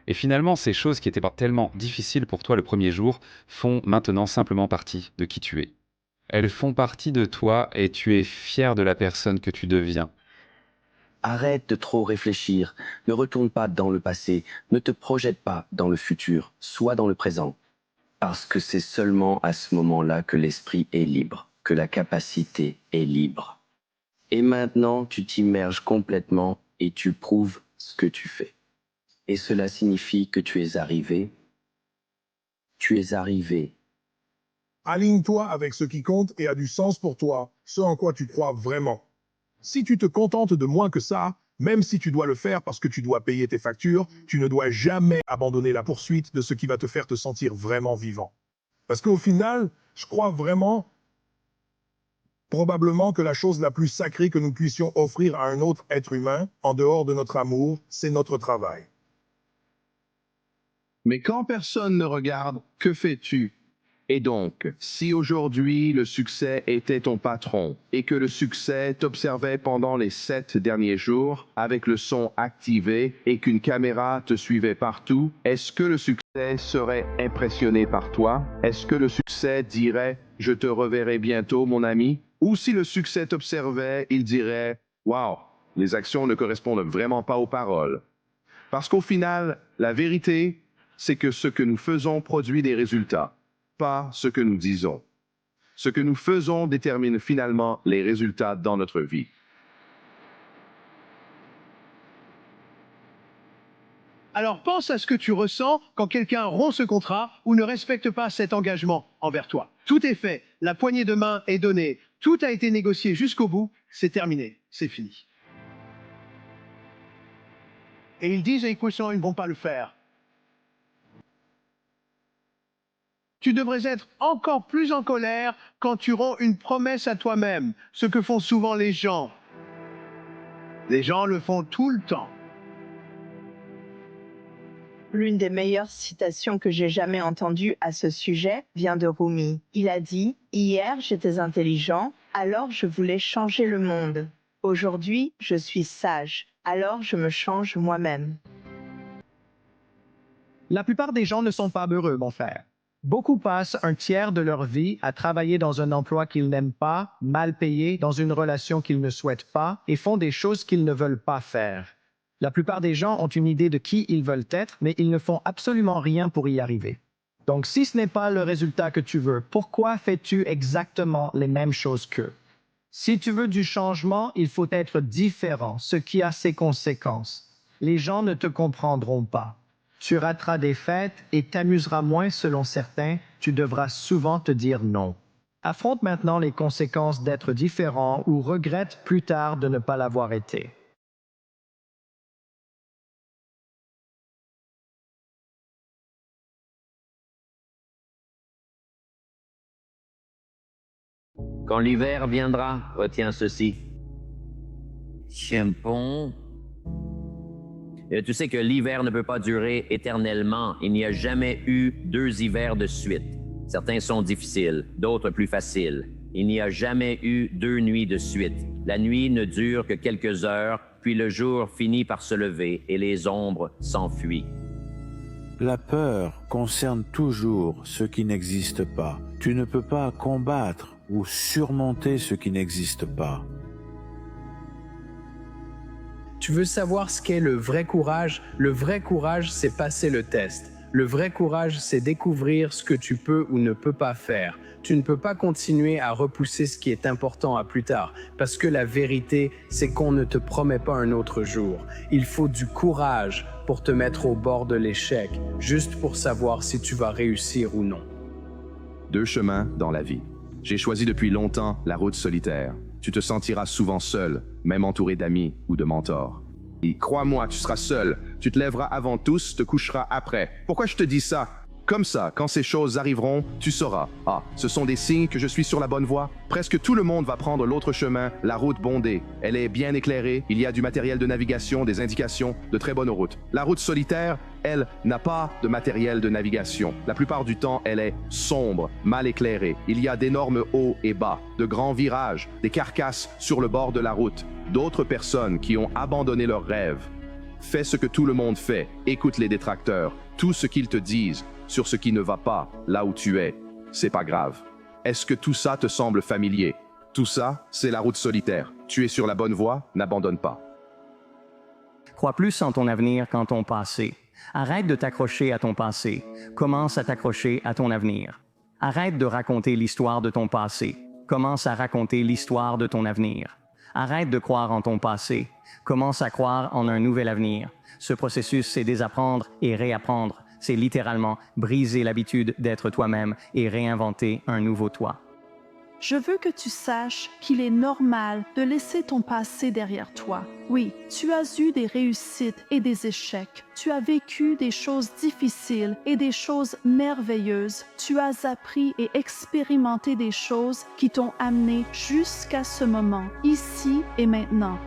Et finalement, ces choses qui étaient tellement difficiles pour toi le premier jour font maintenant simplement partie de qui tu es. Elles font partie de toi et tu es fier de la personne que tu deviens. Arrête de trop réfléchir, ne retourne pas dans le passé, ne te projette pas dans le futur, sois dans le présent. Parce que c'est seulement à ce moment-là que l'esprit est libre, que la capacité est libre. Et maintenant, tu t'immerges complètement et tu prouves ce que tu fais. Et cela signifie que tu es arrivé. Tu es arrivé. Aligne-toi avec ce qui compte et a du sens pour toi, ce en quoi tu crois vraiment. Si tu te contentes de moins que ça, même si tu dois le faire parce que tu dois payer tes factures, tu ne dois jamais abandonner la poursuite de ce qui va te faire te sentir vraiment vivant. Parce qu'au final, je crois vraiment, probablement que la chose la plus sacrée que nous puissions offrir à un autre être humain, en dehors de notre amour, c'est notre travail. Mais quand personne ne regarde, que fais-tu? Et donc, si aujourd'hui le succès était ton patron et que le succès t'observait pendant les 7 derniers jours avec le son activé et qu'une caméra te suivait partout, est-ce que le succès serait impressionné par toi? Est-ce que le succès dirait « Je te reverrai bientôt, mon ami » Ou si le succès t'observait, il dirait « Wow, les actions ne correspondent vraiment pas aux paroles. » Parce qu'au final, la vérité, c'est que ce que nous faisons produit des résultats. Pas ce que nous disons. Ce que nous faisons détermine finalement les résultats dans notre vie. Alors pense à ce que tu ressens quand quelqu'un rompt ce contrat ou ne respecte pas cet engagement envers toi. Tout est fait, la poignée de main est donnée, tout a été négocié jusqu'au bout, c'est terminé, c'est fini. Et ils disent, écoute, ils ne vont pas le faire. Tu devrais être encore plus en colère quand tu rends une promesse à toi-même, ce que font souvent les gens. Les gens le font tout le temps. L'une des meilleures citations que j'ai jamais entendues à ce sujet vient de Rumi. Il a dit « Hier, j'étais intelligent, alors je voulais changer le monde. Aujourd'hui, je suis sage, alors je me change moi-même. » La plupart des gens ne sont pas heureux, mon frère. Beaucoup passent un tiers de leur vie à travailler dans un emploi qu'ils n'aiment pas, mal payé, dans une relation qu'ils ne souhaitent pas et font des choses qu'ils ne veulent pas faire. La plupart des gens ont une idée de qui ils veulent être, mais ils ne font absolument rien pour y arriver. Donc si ce n'est pas le résultat que tu veux, pourquoi fais-tu exactement les mêmes choses qu'eux? Si tu veux du changement, il faut être différent, ce qui a ses conséquences. Les gens ne te comprendront pas. Tu rateras des fêtes et t'amuseras moins selon certains, tu devras souvent te dire non. Affronte maintenant les conséquences d'être différent ou regrette plus tard de ne pas l'avoir été. Quand l'hiver viendra, retiens ceci. Chiempon. Tu sais que l'hiver ne peut pas durer éternellement. Il n'y a jamais eu 2 hivers de suite. Certains sont difficiles, d'autres plus faciles. Il n'y a jamais eu 2 nuits de suite. La nuit ne dure que quelques heures, puis le jour finit par se lever et les ombres s'enfuient. La peur concerne toujours ce qui n'existe pas. Tu ne peux pas combattre ou surmonter ce qui n'existe pas. Tu veux savoir ce qu'est le vrai courage? Le vrai courage, c'est passer le test. Le vrai courage, c'est découvrir ce que tu peux ou ne peux pas faire. Tu ne peux pas continuer à repousser ce qui est important à plus tard, parce que la vérité, c'est qu'on ne te promet pas un autre jour. Il faut du courage pour te mettre au bord de l'échec, juste pour savoir si tu vas réussir ou non. 2 chemins dans la vie. J'ai choisi depuis longtemps la route solitaire. Tu te sentiras souvent seul, même entouré d'amis ou de mentors. Et crois-moi, tu seras seul. Tu te lèveras avant tous, te coucheras après. Pourquoi je te dis ça? Comme ça, quand ces choses arriveront, tu sauras. Ah, ce sont des signes que je suis sur la bonne voie. Presque tout le monde va prendre l'autre chemin, la route bondée. Elle est bien éclairée, il y a du matériel de navigation, des indications, de très bonnes routes. La route solitaire, elle, n'a pas de matériel de navigation. La plupart du temps, elle est sombre, mal éclairée. Il y a d'énormes hauts et bas, de grands virages, des carcasses sur le bord de la route. D'autres personnes qui ont abandonné leurs rêves. Fais ce que tout le monde fait, écoute les détracteurs, tout ce qu'ils te disent sur ce qui ne va pas là où tu es. C'est pas grave. Est-ce que tout ça te semble familier? Tout ça, c'est la route solitaire. Tu es sur la bonne voie, n'abandonne pas. Crois plus en ton avenir qu'en ton passé. Arrête de t'accrocher à ton passé. Commence à t'accrocher à ton avenir. Arrête de raconter l'histoire de ton passé. Commence à raconter l'histoire de ton avenir. Arrête de croire en ton passé. Commence à croire en un nouvel avenir. Ce processus, c'est désapprendre et réapprendre. C'est littéralement briser l'habitude d'être toi-même et réinventer un nouveau toi. Je veux que tu saches qu'il est normal de laisser ton passé derrière toi. Oui, tu as eu des réussites et des échecs. Tu as vécu des choses difficiles et des choses merveilleuses. Tu as appris et expérimenté des choses qui t'ont amené jusqu'à ce moment, ici et maintenant.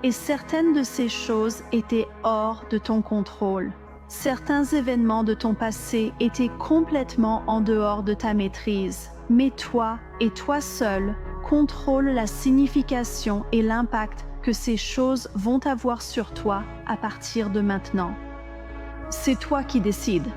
Et certaines de ces choses étaient hors de ton contrôle. Certains événements de ton passé étaient complètement en dehors de ta maîtrise. Mais toi, et toi seul, contrôle la signification et l'impact que ces choses vont avoir sur toi à partir de maintenant. C'est toi qui décides.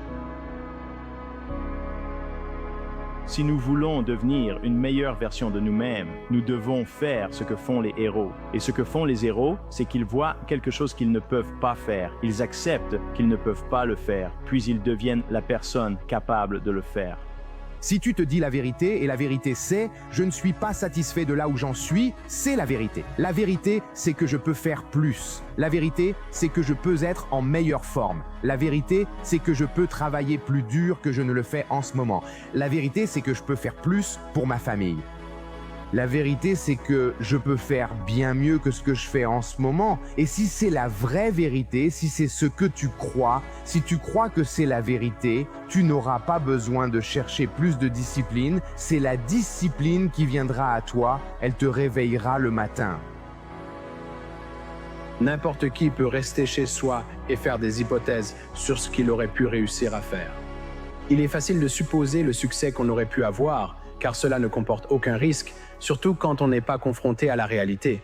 Si nous voulons devenir une meilleure version de nous-mêmes, nous devons faire ce que font les héros. Et ce que font les héros, c'est qu'ils voient quelque chose qu'ils ne peuvent pas faire. Ils acceptent qu'ils ne peuvent pas le faire, puis ils deviennent la personne capable de le faire. Si tu te dis la vérité, et la vérité c'est « je ne suis pas satisfait de là où j'en suis », c'est la vérité. La vérité, c'est que je peux faire plus. La vérité, c'est que je peux être en meilleure forme. La vérité, c'est que je peux travailler plus dur que je ne le fais en ce moment. La vérité, c'est que je peux faire plus pour ma famille. La vérité, c'est que je peux faire bien mieux que ce que je fais en ce moment. Et si c'est la vraie vérité, si c'est ce que tu crois, si tu crois que c'est la vérité, tu n'auras pas besoin de chercher plus de discipline. C'est la discipline qui viendra à toi, elle te réveillera le matin. N'importe qui peut rester chez soi et faire des hypothèses sur ce qu'il aurait pu réussir à faire. Il est facile de supposer le succès qu'on aurait pu avoir, car cela ne comporte aucun risque, surtout quand on n'est pas confronté à la réalité.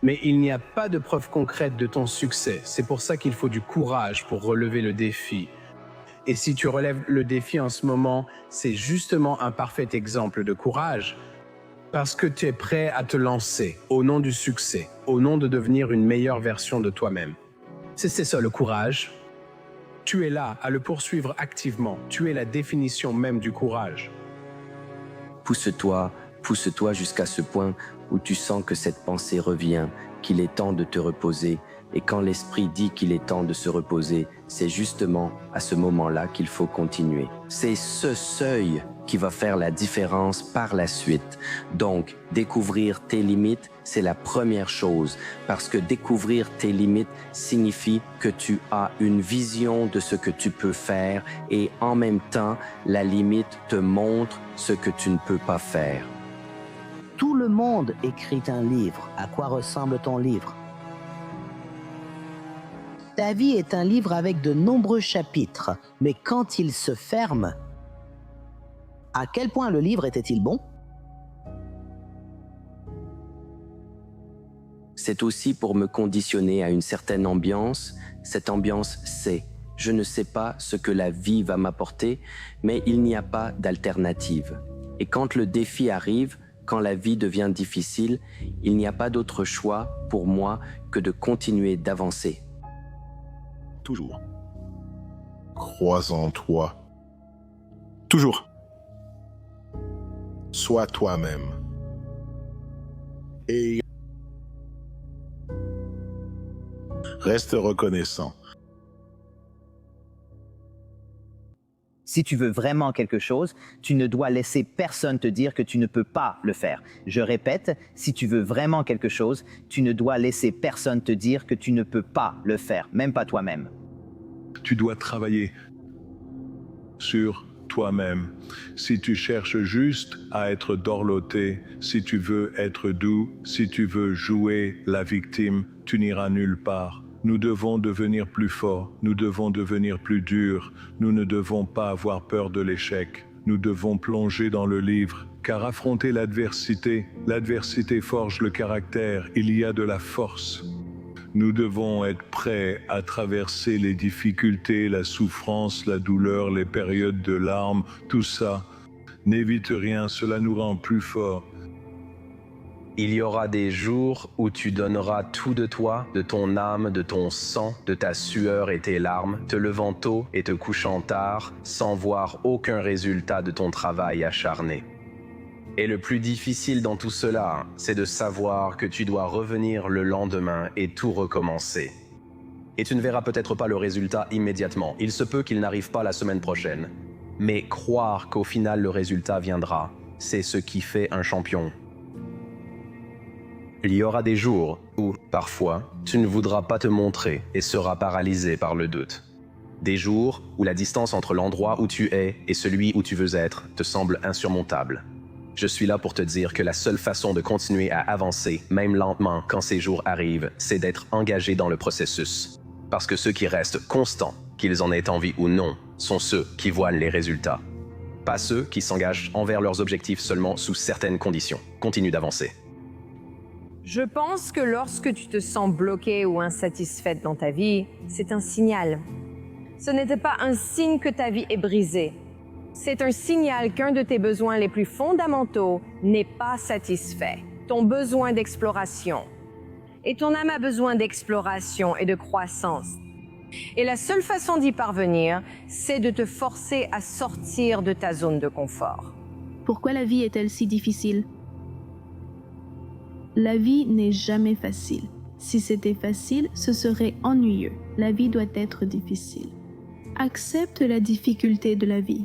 Mais il n'y a pas de preuve concrète de ton succès. C'est pour ça qu'il faut du courage pour relever le défi. Et si tu relèves le défi en ce moment, c'est justement un parfait exemple de courage, parce que tu es prêt à te lancer au nom du succès, au nom de devenir une meilleure version de toi-même. C'est ça le courage. Tu es là à le poursuivre activement. Tu es la définition même du courage. Pousse-toi jusqu'à ce point où tu sens que cette pensée revient, qu'il est temps de te reposer. Et quand l'esprit dit qu'il est temps de se reposer, c'est justement à ce moment-là qu'il faut continuer. C'est ce seuil qui va faire la différence par la suite. Donc, découvrir tes limites, c'est la première chose, parce que découvrir tes limites signifie que tu as une vision de ce que tu peux faire et en même temps, la limite te montre ce que tu ne peux pas faire. Tout le monde écrit un livre. À quoi ressemble ton livre? Ta vie est un livre avec de nombreux chapitres, mais quand il se ferme, à quel point le livre était-il bon? C'est aussi pour me conditionner à une certaine ambiance. Cette ambiance, c'est « je ne sais pas ce que la vie va m'apporter, mais il n'y a pas d'alternative ». Et quand le défi arrive, quand la vie devient difficile, il n'y a pas d'autre choix pour moi que de continuer d'avancer. Toujours. Crois en toi. Toujours. Sois toi-même. Et reste reconnaissant. Si tu veux vraiment quelque chose, tu ne dois laisser personne te dire que tu ne peux pas le faire. Je répète, si tu veux vraiment quelque chose, tu ne dois laisser personne te dire que tu ne peux pas le faire, même pas toi-même. Tu dois travailler sur toi-même. Si tu cherches juste à être dorloté, si tu veux être doux, si tu veux jouer la victime, tu n'iras nulle part. Nous devons devenir plus forts, nous devons devenir plus durs, nous ne devons pas avoir peur de l'échec. Nous devons plonger dans le livre, car affronter l'adversité forge le caractère, il y a de la force. Nous devons être prêts à traverser les difficultés, la souffrance, la douleur, les périodes de larmes, tout ça. N'évite rien, cela nous rend plus forts. Il y aura des jours où tu donneras tout de toi, de ton âme, de ton sang, de ta sueur et tes larmes, te levant tôt et te couchant tard, sans voir aucun résultat de ton travail acharné. Et le plus difficile dans tout cela, c'est de savoir que tu dois revenir le lendemain et tout recommencer. Et tu ne verras peut-être pas le résultat immédiatement. Il se peut qu'il n'arrive pas la semaine prochaine. Mais croire qu'au final le résultat viendra, c'est ce qui fait un champion. Il y aura des jours où, parfois, tu ne voudras pas te montrer et seras paralysé par le doute. Des jours où la distance entre l'endroit où tu es et celui où tu veux être te semble insurmontable. Je suis là pour te dire que la seule façon de continuer à avancer, même lentement quand ces jours arrivent, c'est d'être engagé dans le processus. Parce que ceux qui restent constants, qu'ils en aient envie ou non, sont ceux qui voient les résultats. Pas ceux qui s'engagent envers leurs objectifs seulement sous certaines conditions. Continue d'avancer. Je pense que lorsque tu te sens bloqué ou insatisfaite dans ta vie, c'est un signal. Ce n'était pas un signe que ta vie est brisée. C'est un signal qu'un de tes besoins les plus fondamentaux n'est pas satisfait. Ton besoin d'exploration. Et ton âme a besoin d'exploration et de croissance. Et la seule façon d'y parvenir, c'est de te forcer à sortir de ta zone de confort. Pourquoi la vie est-elle si difficile? La vie n'est jamais facile. Si c'était facile, ce serait ennuyeux. La vie doit être difficile. Accepte la difficulté de la vie.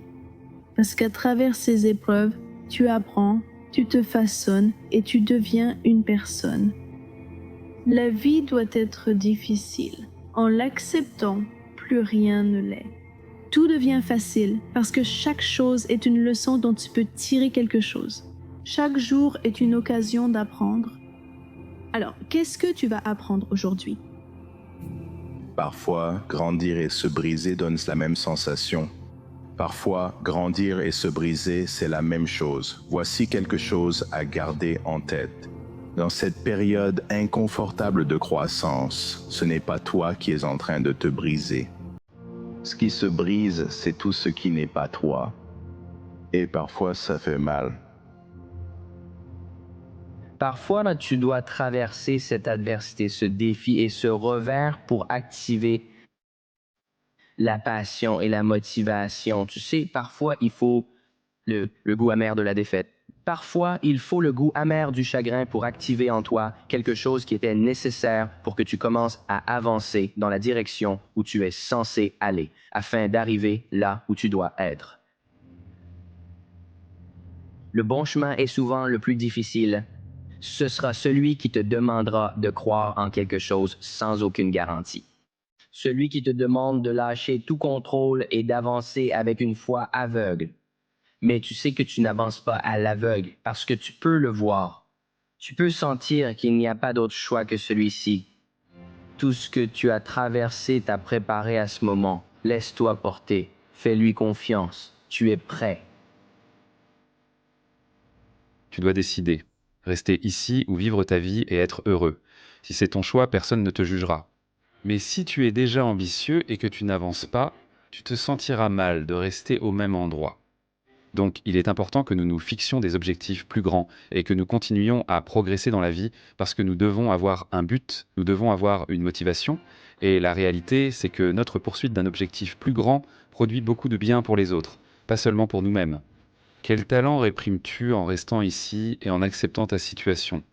Parce qu'à travers ces épreuves, tu apprends, tu te façonnes et tu deviens une personne. La vie doit être difficile. En l'acceptant, plus rien ne l'est. Tout devient facile parce que chaque chose est une leçon dont tu peux tirer quelque chose. Chaque jour est une occasion d'apprendre. Alors, qu'est-ce que tu vas apprendre aujourd'hui? Parfois, grandir et se briser donnent la même sensation. Parfois, grandir et se briser, c'est la même chose. Voici quelque chose à garder en tête. Dans cette période inconfortable de croissance, ce n'est pas toi qui es en train de te briser. Ce qui se brise, c'est tout ce qui n'est pas toi. Et parfois, ça fait mal. Parfois, là, tu dois traverser cette adversité, ce défi et ce revers pour activer la passion et la motivation. Tu sais, parfois, il faut le goût amer de la défaite. Parfois, il faut le goût amer du chagrin pour activer en toi quelque chose qui était nécessaire pour que tu commences à avancer dans la direction où tu es censé aller, afin d'arriver là où tu dois être. Le bon chemin est souvent le plus difficile. Ce sera celui qui te demandera de croire en quelque chose sans aucune garantie. Celui qui te demande de lâcher tout contrôle et d'avancer avec une foi aveugle. Mais tu sais que tu n'avances pas à l'aveugle parce que tu peux le voir. Tu peux sentir qu'il n'y a pas d'autre choix que celui-ci. Tout ce que tu as traversé t'a préparé à ce moment. Laisse-toi porter. Fais-lui confiance. Tu es prêt. Tu dois décider. Rester ici ou vivre ta vie et être heureux. Si c'est ton choix, personne ne te jugera. Mais si tu es déjà ambitieux et que tu n'avances pas, tu te sentiras mal de rester au même endroit. Donc, il est important que nous nous fixions des objectifs plus grands et que nous continuions à progresser dans la vie parce que nous devons avoir un but, nous devons avoir une motivation. Et la réalité, c'est que notre poursuite d'un objectif plus grand produit beaucoup de bien pour les autres, pas seulement pour nous-mêmes. Quel talent réprimes-tu en restant ici et en acceptant ta situation?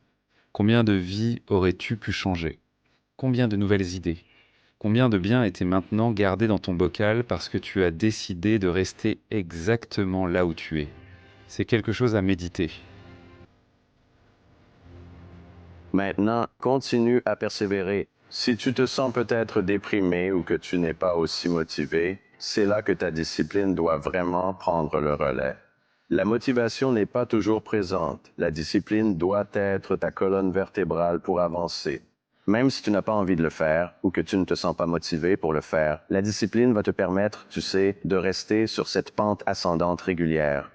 Combien de vies aurais-tu pu changer? Combien de nouvelles idées? Combien de biens étaient maintenant gardés dans ton bocal parce que tu as décidé de rester exactement là où tu es? C'est quelque chose à méditer. Maintenant, continue à persévérer. Si tu te sens peut-être déprimé ou que tu n'es pas aussi motivé, c'est là que ta discipline doit vraiment prendre le relais. La motivation n'est pas toujours présente. La discipline doit être ta colonne vertébrale pour avancer. Même si tu n'as pas envie de le faire ou que tu ne te sens pas motivé pour le faire, la discipline va te permettre, tu sais, de rester sur cette pente ascendante régulière.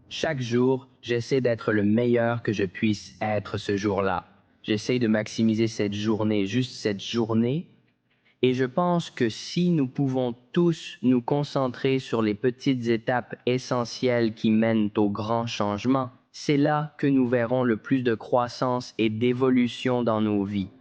Chaque jour, j'essaie d'être le meilleur que je puisse être ce jour-là. J'essaie de maximiser cette journée, juste cette journée. Et je pense que si nous pouvons tous nous concentrer sur les petites étapes essentielles qui mènent au grand changement, c'est là que nous verrons le plus de croissance et d'évolution dans nos vies.